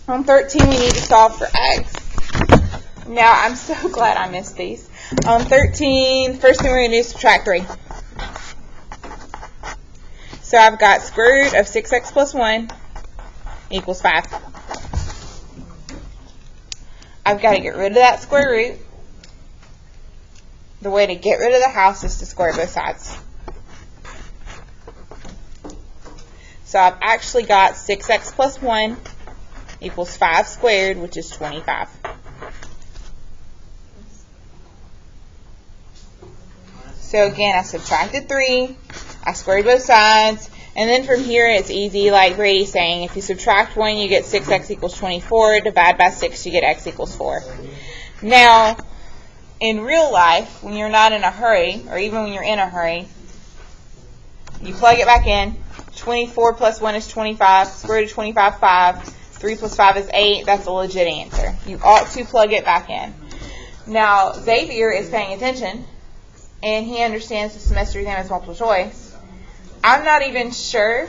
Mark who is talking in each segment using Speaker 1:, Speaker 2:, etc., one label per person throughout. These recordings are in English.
Speaker 1: On 13, we need to solve for x. Now, I'm so glad I missed these. On 13, first thing we're going to do is subtract 3. So I've got square root of 6x plus 1 equals 5. I've got to get rid of that square root. The way to get rid of the house is to square both sides. So I've actually got 6x plus 1 equals 5 squared, which is 25. So again, I subtracted 3, I squared both sides, and then from here it's easy, like Brady's saying, if you subtract 1, you get 6x equals 24, divide by 6, you get x equals 4. Now, in real life, when you're not in a hurry, or even when you're in a hurry, you plug it back in. 24 plus 1 is 25, square root of 25, 5, 3 plus 5 is 8, that's a legit answer. You ought to plug it back in. Now, Xavier is paying attention, and he understands the semester exam is multiple choice. I'm not even sure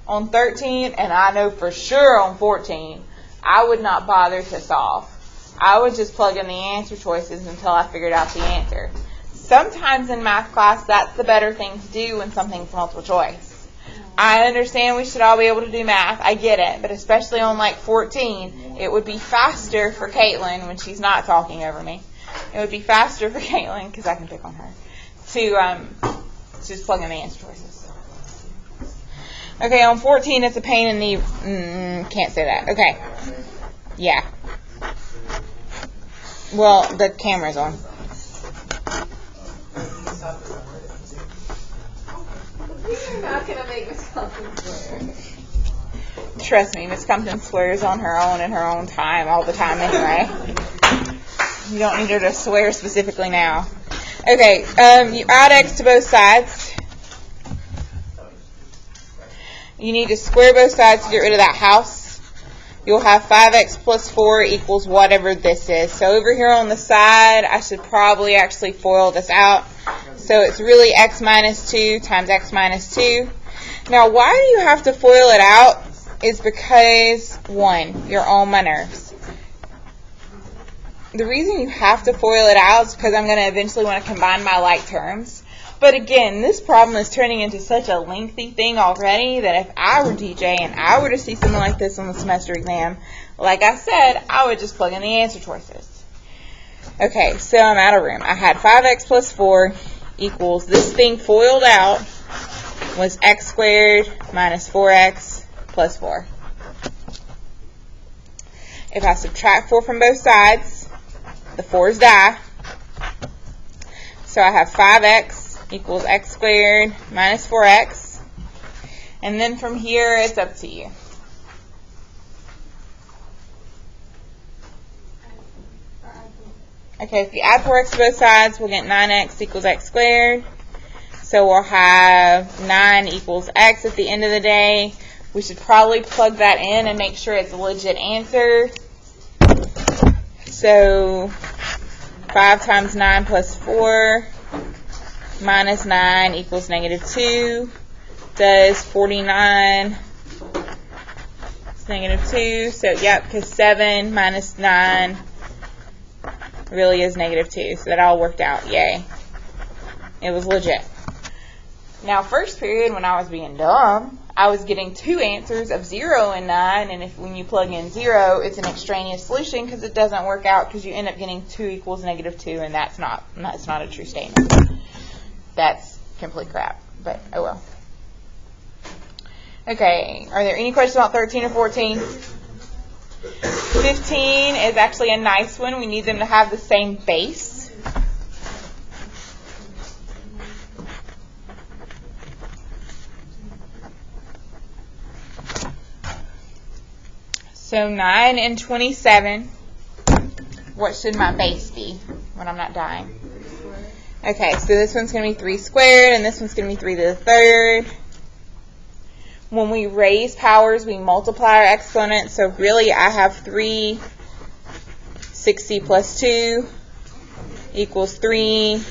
Speaker 1: on 13, and I know for sure on 14, I would not bother to solve. I would just plug in the answer choices until I figured out the answer. Sometimes in math class, that's the better thing to do when something's multiple choice. I understand we should all be able to do math. I get it. But especially on like 14, it would be faster for Caitlin when she's not talking over me. It would be faster for Caitlin, because I can pick on her, to just plug in the answer choices. Okay, on 14, it's a pain in the... can't say that. Okay. Yeah. Well, the camera's on.
Speaker 2: You're not going to make Miss Compton swear.
Speaker 1: Trust me, Miss Compton swears on her own in her own time, all the time anyway. You don't need her to swear specifically now. Okay, you add x to both sides. You need to square both sides to get rid of that house. You'll have 5x plus 4 equals whatever this is. So over here on the side, I should probably actually FOIL this out. So it's really x minus 2 times x minus 2. Now, why do you have to FOIL it out is because, 1, you're on my nerves. The reason you have to FOIL it out is because I'm going to eventually want to combine my like terms. But again, this problem is turning into such a lengthy thing already that if I were DJ and I were to see something like this on the semester exam, like I said, I would just plug in the answer choices. Okay, so I'm out of room. I had 5x plus 4 equals, this thing FOILed out was x squared minus 4x plus 4. If I subtract 4 from both sides, the 4's die. So I have 5x equals x squared minus 4x. And then from here, it's up to you. Okay, if you add 4x to both sides, we'll get 9x equals x squared. So we'll have 9 equals x at the end of the day. We should probably plug that in and make sure it's a legit answer. So 5 times 9 plus 4 minus 9 equals negative 2. Does 49 it's negative 2. So, yep, because 7 minus 9 really is negative 2. So that all worked out. Yay. It was legit. Now, first period, when I was being dumb, I was getting 2 answers of 0 and 9. And when you plug in 0, it's an extraneous solution because it doesn't work out because you end up getting 2 equals negative 2. And that's not a true statement. That's complete crap. But, oh well. Okay, are there any questions about 13 or 14? 15 is actually a nice one. We need them to have the same base. So 9 and 27. What should my base be when I'm not dying? Okay, so this one's going to be 3 squared, and this one's going to be 3 to the third. When we raise powers, we multiply our exponents. So really, I have 3, 6c plus 2 equals 3,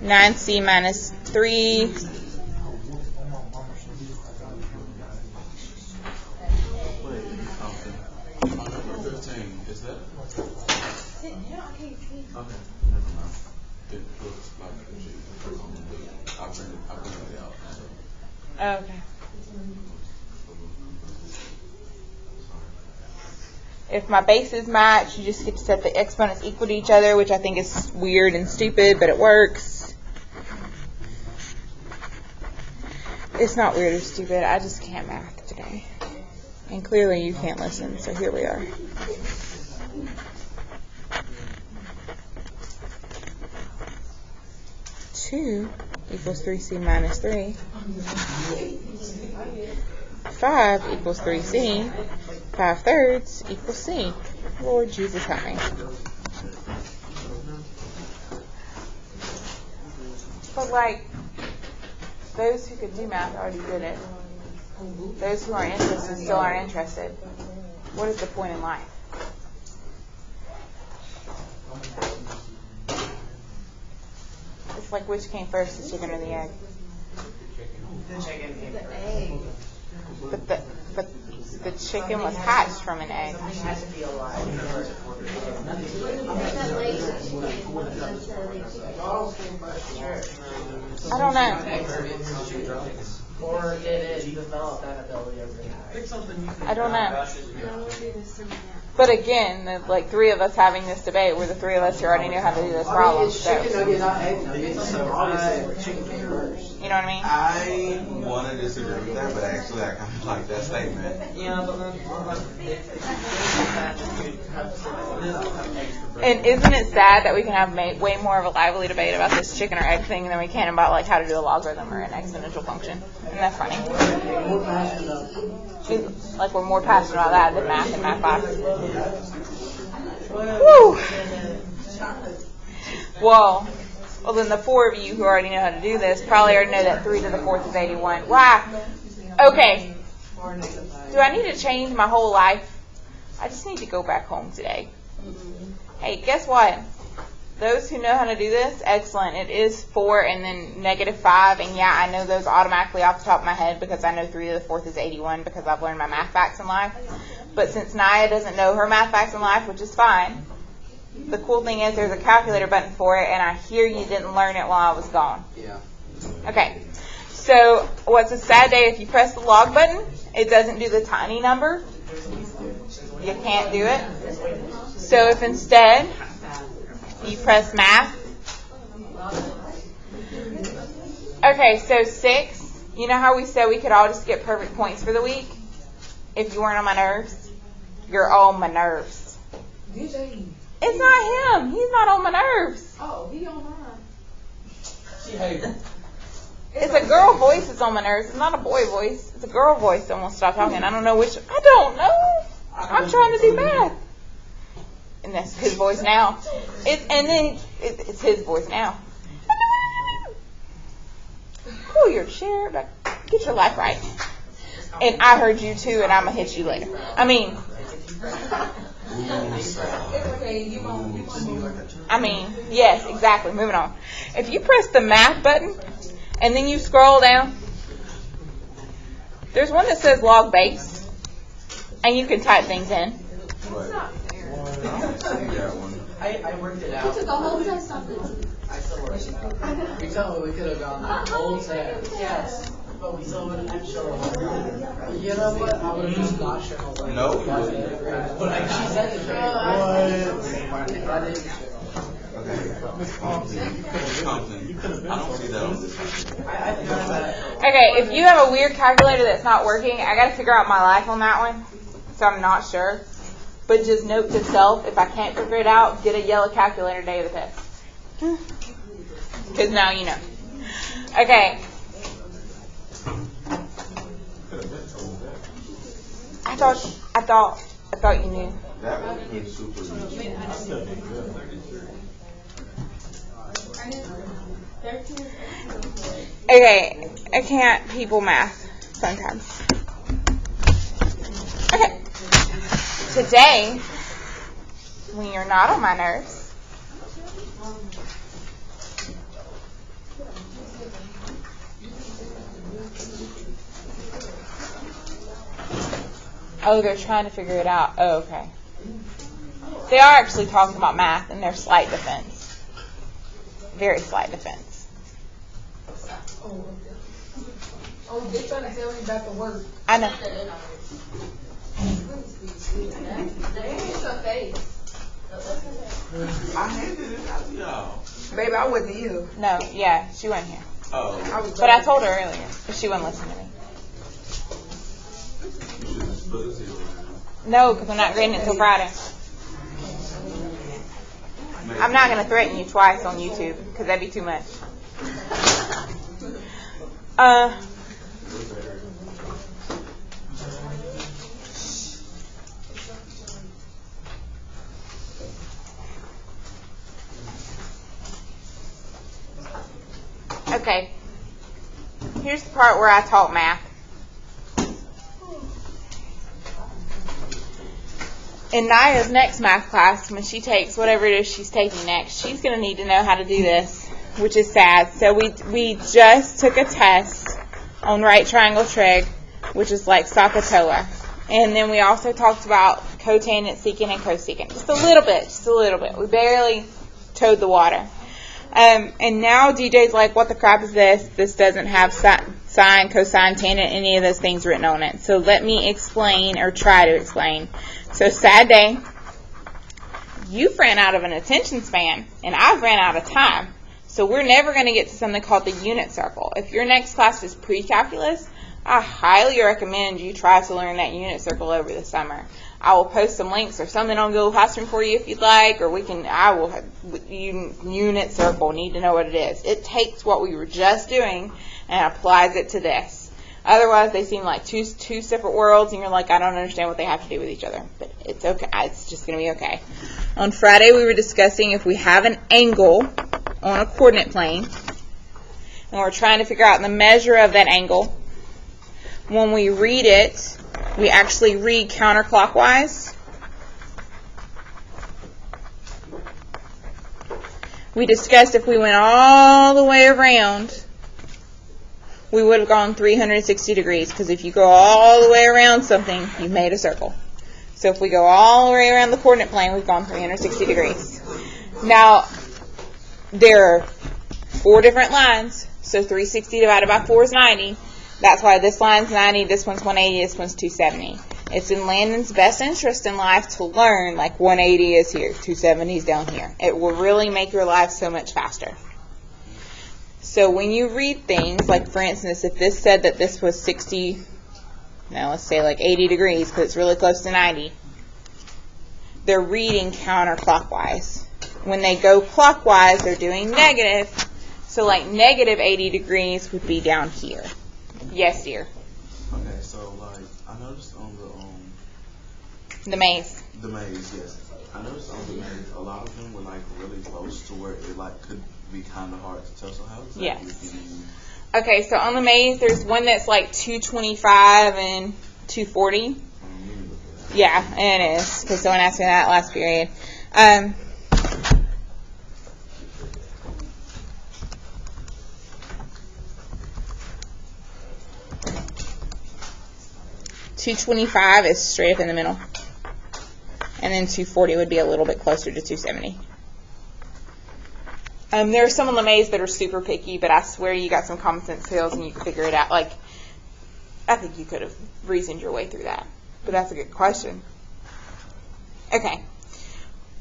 Speaker 1: 9c minus 3.
Speaker 3: Okay, never mind. It looks like the sheet. I printed it out.
Speaker 1: Okay. If my bases match, you just get to set the exponents equal to each other, which I think is weird and stupid, but it works. It's not weird or stupid. I just can't math today. And clearly you can't listen, so here we are. Two equals 3c minus 3. 5 equals 3c. 5/3 equals c. Lord Jesus, help me. But like, those who could do math already did it. Those who aren't interested still aren't interested. What is the point in life? It's like, which came first, the chicken or the egg?
Speaker 4: The chicken came first.
Speaker 1: But the chicken was hatched from an egg.
Speaker 4: Something had to be alive.
Speaker 1: I don't know.
Speaker 4: Or did it develop that ability over time?
Speaker 1: I don't know. But again, the, like 3 of us having this debate, we're the 3 of us who already know how to do this problem. So, you know what I mean?
Speaker 3: I want to disagree with that, but actually I kind of like that statement.
Speaker 4: Yeah, but
Speaker 1: And isn't it sad that we can have way more of a lively debate about this chicken or egg thing than we can about like how to do a logarithm or an exponential function? Isn't that funny? Like we're more passionate about that than math and math class. Woo! Well, then the 4 of you who already know how to do this probably already know that 3 to the 4th is 81. Wow. Okay. Do I need to change my whole life? I just need to go back home today. Hey, guess what? Those who know how to do this, excellent. It is 4 and then -5. And yeah, I know those automatically off the top of my head because I know 3 to the 4th is 81 because I've learned my math facts in life. But since Naya doesn't know her math facts in life, which is fine, the cool thing is there's a calculator button for it, and I hear you didn't learn it while I was gone.
Speaker 4: yeah.
Speaker 1: Okay. So what's a sad day if you press the log button? It doesn't do the tiny number. You can't do it. So if instead you press math. Okay, so 6. You know how we said we could all just get perfect points for the week? If you weren't on my nerves? You're on my nerves. It's not him. He's not on my nerves.
Speaker 2: Oh, he on mine.
Speaker 1: It's a girl voice that's on my nerves. It's not a boy voice. It's a girl voice that won't stop talking. I don't know which. I don't know. I'm trying to do math. And that's his voice now. It's his voice now. Pull your chair back. Get your life right. And I heard you too, and I'm going to hit you later. I mean, yes, exactly. Moving on. If you press the math button, and then you scroll down, there's one that says log base, and you can type things in.
Speaker 4: I worked it out.
Speaker 2: You took a whole test on this.
Speaker 4: I still worked it out. You tell me we could have gone the whole test. Yes. But we still would have been sure. You know what? I would have just not sure.
Speaker 3: No, you wouldn't.
Speaker 4: But she said it.
Speaker 3: Compton. I don't see that on this.
Speaker 1: Okay, if you have a weird calculator that's not working, I got to figure out my life on that one, so I'm not sure. But just note to self, if I can't figure it out, get a yellow calculator day of the test. Because now you know. Okay. I thought you knew.
Speaker 3: That would have been super easy.
Speaker 1: Okay, I can't people math sometimes. Okay. Today, when you're not on my nerves, oh, they're trying to figure it out. Oh, okay. They are actually talking about math in their slight defense. Very slight defense.
Speaker 2: Oh, they trying to tell me about the work.
Speaker 1: I know.
Speaker 2: It's a face.
Speaker 3: I handed it out to y'all.
Speaker 2: Baby, I wasn't you.
Speaker 1: No, yeah, she wasn't here.
Speaker 3: Oh.
Speaker 1: But I told her earlier, but she wouldn't listen to me.
Speaker 3: You should just put a 0 in.
Speaker 1: No, because I'm not grading it until Friday. I'm not going to threaten you twice on YouTube, because that'd be too much. Okay. Here's the part where I taught math. In Naya's next math class, when she takes whatever it is she's taking next, she's going to need to know how to do this, which is sad. So we just took a test on right triangle trig, which is like SOHCAHTOA. And then we also talked about cotangent, secant, and cosecant. Just a little bit. We barely towed the water. And now DJ's like, what the crap is this? This doesn't have sine, cosine, tangent, any of those things written on it. So let me explain, or try to explain. So sad day. You've ran out of an attention span, and I've ran out of time. So we're never going to get to something called the unit circle. If your next class is pre-calculus, I highly recommend you try to learn that unit circle over the summer. I will post some links or something on Google Classroom for you if you'd like, or unit circle, need to know what it is. It takes what we were just doing and applies it to this. Otherwise, they seem like two separate worlds, and you're like, I don't understand what they have to do with each other. But it's okay. It's just going to be okay. On Friday, we were discussing if we have an angle on a coordinate plane, and we're trying to figure out the measure of that angle. When we read it, we actually read counterclockwise. We discussed if we went all the way around, we would have gone 360 degrees, because if you go all the way around something, you've made a circle. So if we go all the way around the coordinate plane, we've gone 360 degrees. Now, there are 4 different lines, so 360 divided by 4 is 90. That's why this line's 90, this one's 180, this one's 270. It's in Landon's best interest in life to learn, like 180 is here, 270 is down here. It will really make your life so much faster. So when you read things, like for instance, if this said that this was 60, now let's say like 80 degrees, because it's really close to 90, they're reading counterclockwise. When they go clockwise, they're doing negative. So like negative 80 degrees would be down here. Yes, dear.
Speaker 3: Okay, so like I noticed on
Speaker 1: The maze.
Speaker 3: the maze, yes. I noticed on the maze a lot of them were like really close to where it like could be kind of hard to tell. So how exactly
Speaker 1: Yes.
Speaker 3: do you?
Speaker 1: Okay, so on the maze, there's one that's like 225 and 240.
Speaker 3: Let me look at that.
Speaker 1: Yeah, it is, because someone asked me that last period. 225 is straight up in the middle. And then 240 would be a little bit closer to 270. There are some on the maze that are super picky, but I swear you got some common sense skills and you can figure it out. Like, I think you could have reasoned your way through that. But that's a good question. Okay.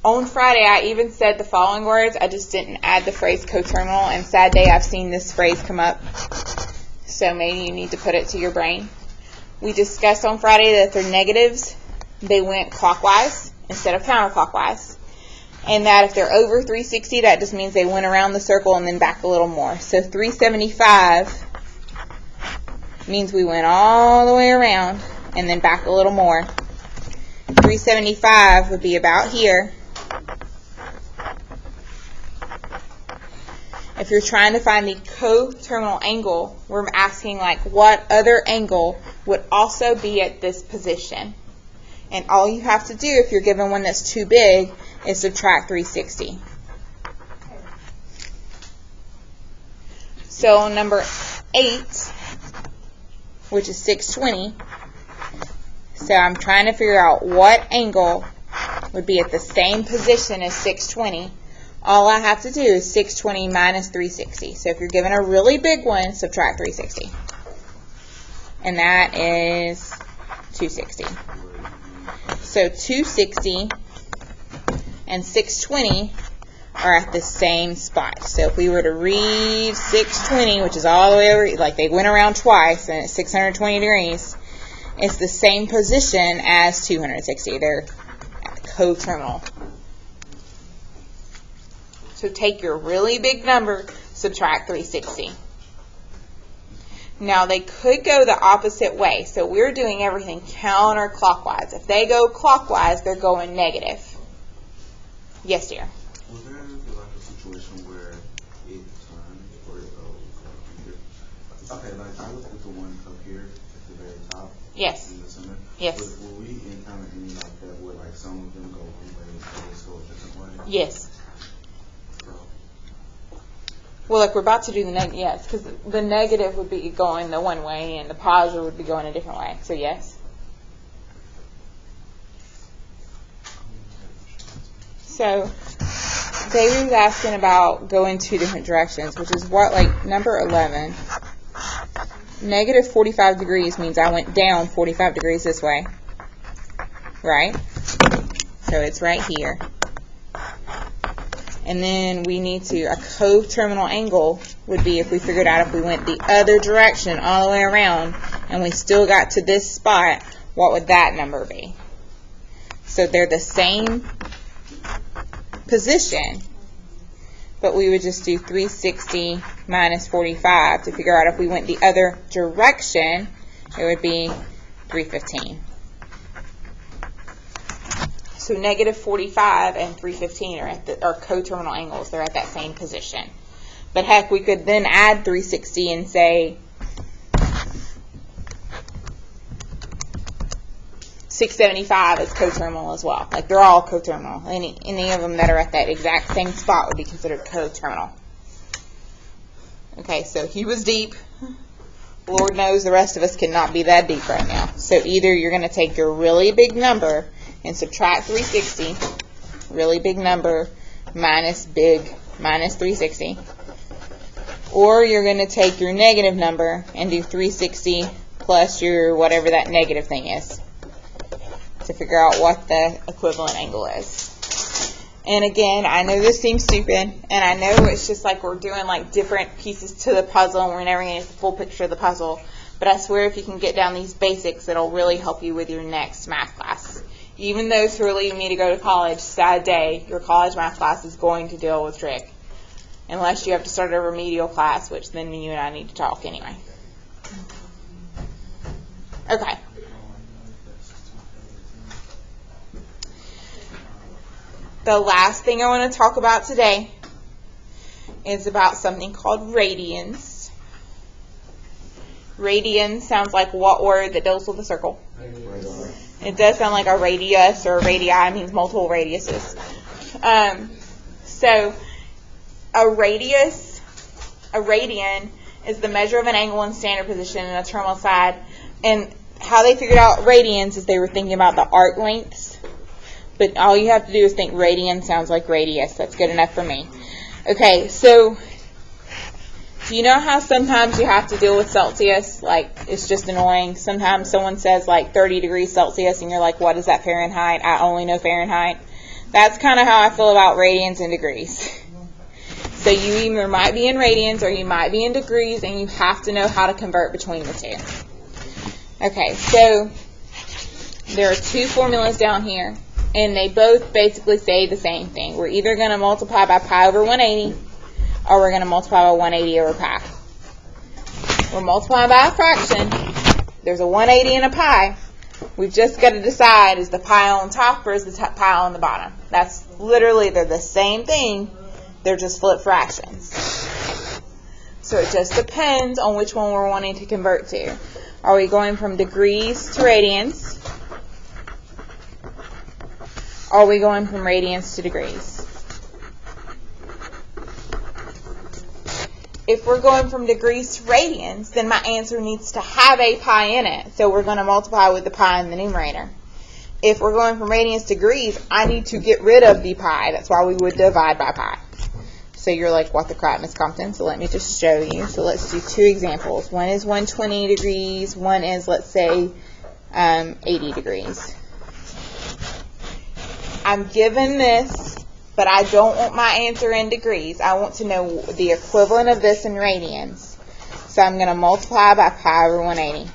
Speaker 1: On Friday, I even said the following words. I just didn't add the phrase coterminal. And sad day, I've seen this phrase come up. So maybe you need to put it to your brain. We discussed on Friday that if they're negatives, they went clockwise instead of counterclockwise. And that if they're over 360, that just means they went around the circle and then back a little more. So 375 means we went all the way around and then back a little more. 375 would be about here. If you're trying to find the coterminal angle, we're asking like what other angle would also be at this position. And all you have to do if you're given one that's too big is subtract 360. So number 8, which is 620. So I'm trying to figure out what angle would be at the same position as 620. All I have to do is 620 minus 360. So if you're given a really big one, subtract 360. And that is 260. So 260 and 620 are at the same spot. So if we were to read 620, which is all the way over, like they went around twice and it's 620 degrees, it's the same position as 260. They're coterminal. So take your really big number, subtract 360. Now they could go the opposite way. So we're doing everything counterclockwise. If they go clockwise, they're going negative. Yes, dear.
Speaker 3: Was there like a situation where it turned or it goes here? Okay, like I looked at the one up here at the very top.
Speaker 1: Yes.
Speaker 3: In the center.
Speaker 1: Yes.
Speaker 3: Will we encounter any like that where like some of them go one way and others go a different way?
Speaker 1: Yes.
Speaker 3: So,
Speaker 1: Well, like we're about to do the negative, yes, because the negative would be going the one way and the positive would be going a different way. So yes. So David was asking about going two different directions, which is what, like number 11. Negative 45 degrees means I went down 45 degrees this way, right? So it's right here. And then we need to, a coterminal angle would be if we figured out if we went the other direction all the way around and we still got to this spot, what would that number be? So they're the same position, but we would just do 360 minus 45 to figure out if we went the other direction, it would be 315. So negative 45 and 315 are coterminal angles. They're at that same position. But heck, we could then add 360 and say 675 is coterminal as well. Like they're all coterminal. Any of them that are at that exact same spot would be considered coterminal. Okay, so he was deep. Lord knows the rest of us cannot be that deep right now. So either you're going to take your really big number and subtract 360, really big number minus 360, or you're going to take your negative number and do 360 plus your whatever that negative thing is to figure out what the equivalent angle is. And again, I know this seems stupid, and I know it's just like we're doing like different pieces to the puzzle and we're never going to get the full picture of the puzzle, but I swear if you can get down these basics, it'll really help you with your next math class. Even those who are leaving me to go to college, sad day, your college math class is going to deal with trig. Unless you have to start a remedial class, which then you and I need to talk anyway. Okay. The last thing I want to talk about today is about something called radians. Radian sounds like what word that deals with a circle? It does sound like a radius, or a radii means multiple radiuses. So a radian is the measure of an angle in standard position in a terminal side. And how they figured out radians is they were thinking about the arc lengths. But all you have to do is think radian sounds like radius. That's good enough for me. Okay, so do you know how sometimes you have to deal with Celsius? Like, it's just annoying. Sometimes someone says like 30 degrees Celsius and you're like, what is that Fahrenheit? I only know Fahrenheit. That's kind of how I feel about radians and degrees. So you either might be in radians or you might be in degrees, and you have to know how to convert between the two. Okay, so there are two formulas down here, and they both basically say the same thing. We're either going to multiply by pi over 180, or we're going to multiply by 180 over pi. We're multiplying by a fraction. There's a 180 and a pi. We've just got to decide, is the pi on top or is the pi on the bottom? That's literally, they're the same thing. They're just flipped fractions. So it just depends on which one we're wanting to convert to. Are we going from degrees to radians? Are we going from radians to degrees? If we're going from degrees to radians, then my answer needs to have a pi in it. So we're going to multiply with the pi in the numerator. if we're going from radians to degrees, I need to get rid of the pi. That's why we would divide by pi. So you're like, what the crap, Miss Compton? So let me just show you. So let's do two examples. One is 120 degrees. One is, let's say, 80 degrees. I'm given this, but I don't want my answer in degrees. I want to know the equivalent of this in radians. So I'm going to multiply by pi over 180.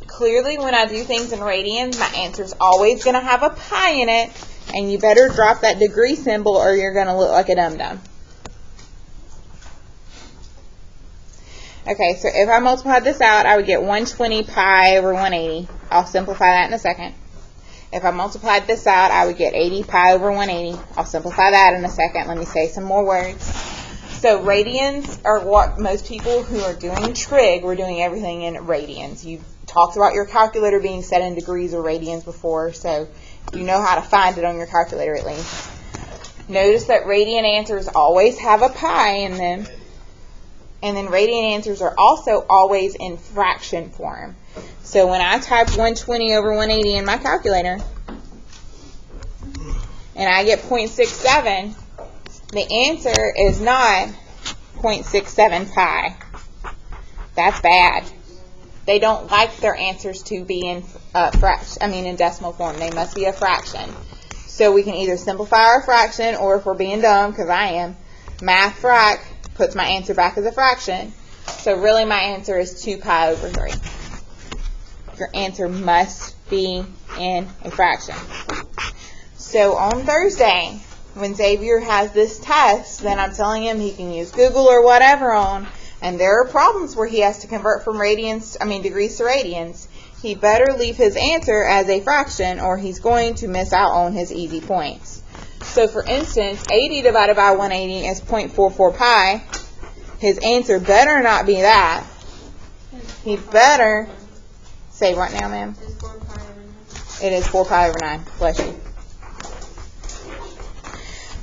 Speaker 1: Clearly, when I do things in radians, my answer is always going to have a pi in it, and you better drop that degree symbol or you're going to look like a dum-dum. Okay, so if I multiplied this out, I would get 120 pi over 180. I'll simplify that in a second. If I multiplied this out, I would get 80 pi over 180. I'll simplify that in a second. Let me say some more words. So radians are what most people who are doing trig, we're doing everything in radians. You've talked about your calculator being set in degrees or radians before, so you know how to find it on your calculator at least. Notice that radian answers always have a pi in them. And then radian answers are also always in fraction form. So when I type 120 over 180 in my calculator, and I get 0.67, the answer is not 0.67 pi. That's bad. They don't like their answers to be in in decimal form. They must be a fraction. So we can either simplify our fraction, or if we're being dumb, because I am, math frac puts my answer back as a fraction. So really my answer is 2 pi over 3. Your answer must be in a fraction. So on Thursday, when Xavier has this test, then I'm telling him he can use Google or whatever on, and there are problems where he has to convert from degrees to radians. He better leave his answer as a fraction, or he's going to miss out on his easy points. So for instance, 80 divided by 180 is 0.44 pi. His answer better not be that. He better say what now, ma'am? It is 4 pi over 9. Bless you.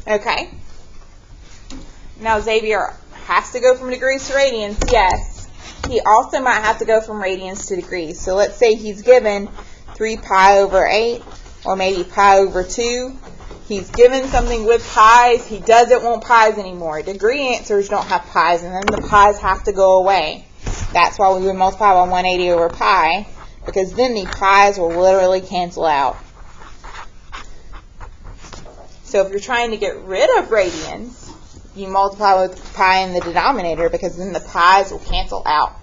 Speaker 1: Okay. Now Xavier has to go from degrees to radians. Yes. He also might have to go from radians to degrees. So let's say he's given 3 pi over 8, or maybe pi over 2. He's given something with pies. He doesn't want pies anymore. Degree answers don't have pies, and then the pies have to go away. That's why we would multiply by 180 over pi, because then the pies will literally cancel out. So if you're trying to get rid of radians, you multiply with pi in the denominator, because then the pies will cancel out.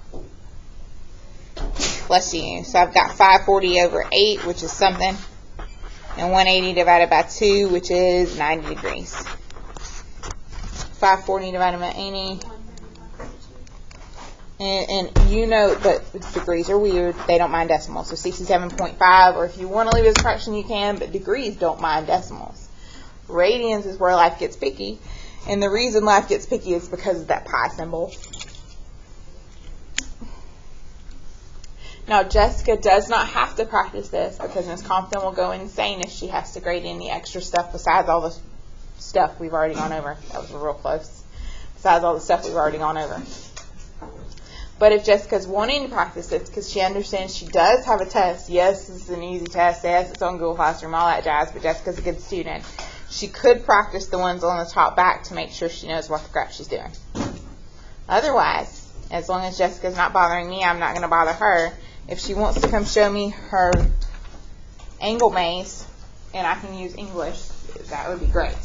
Speaker 1: Bless you. So I've got 540 over 8, which is something, and 180 divided by 2, which is 90 degrees. 540 divided by 80. And you know that degrees are weird. They don't mind decimals. So 67.5, or if you want to leave it as a fraction, you can, but degrees don't mind decimals. Radians is where life gets picky. And the reason life gets picky is because of that pi symbol. Now, Jessica does not have to practice this, because Ms. Compton will go insane if she has to grade any extra stuff besides all the stuff we've already gone over. That was real close. Besides all the stuff we've already gone over. But if Jessica's wanting to practice this because she understands she does have a test, yes, this is an easy test, yes, it's on Google Classroom, all that jazz, but Jessica's a good student, she could practice the ones on the top back to make sure she knows what the crap she's doing. Otherwise, as long as Jessica's not bothering me, I'm not going to bother her. If she wants to come show me her angle maze and I can use English, that would be great.